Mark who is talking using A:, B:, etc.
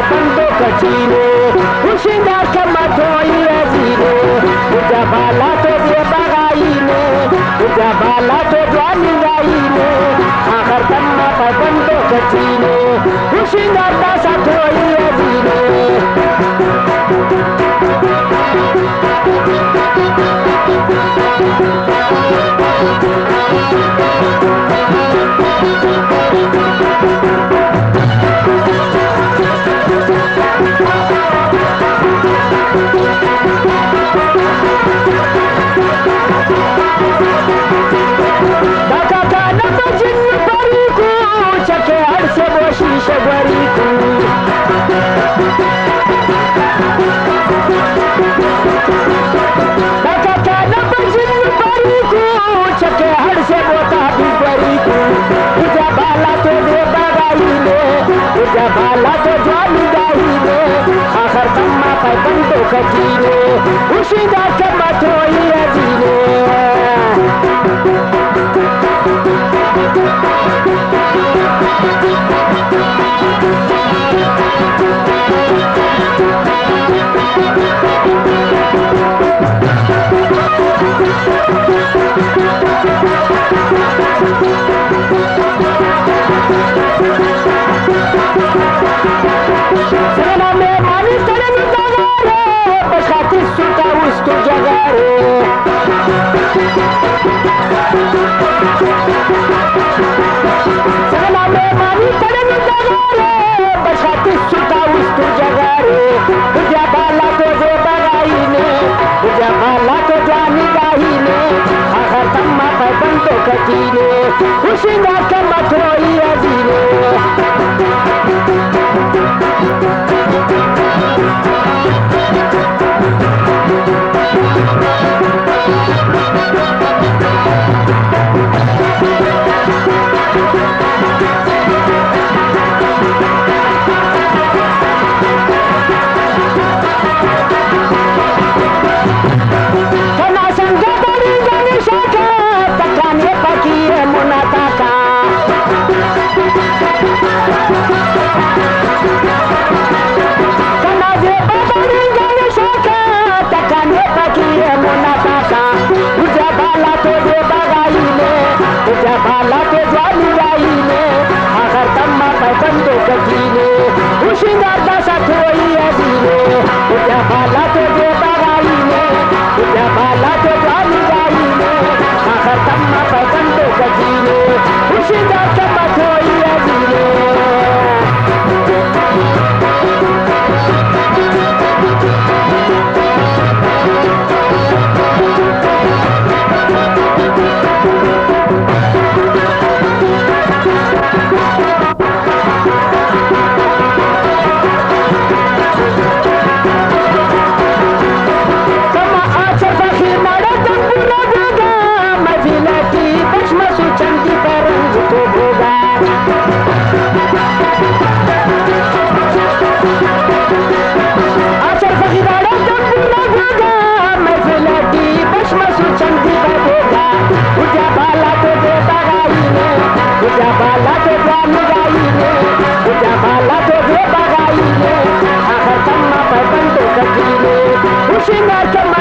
A: बंदो कचीने खुशिंदा कमतोई अजीने तुझा बाला तो दे बगाईने तुझा बाला तो जानी गाईने आखर तम्मा बंदो कचीने खुशिंदा दासा तोई अजीने कचीने खुशिंदा कमतोई अजीने कचीने खुशिंदा कमतोई अजीने बंदो कचीने खुशिंदा दासा तोई अजीने तुझा बाला तो दे बगाईने तुझा बाला तो जानी गाईने आखर तम्मा बंदो कचीने खुशिंदा कमतोई अजीने खुशिंदा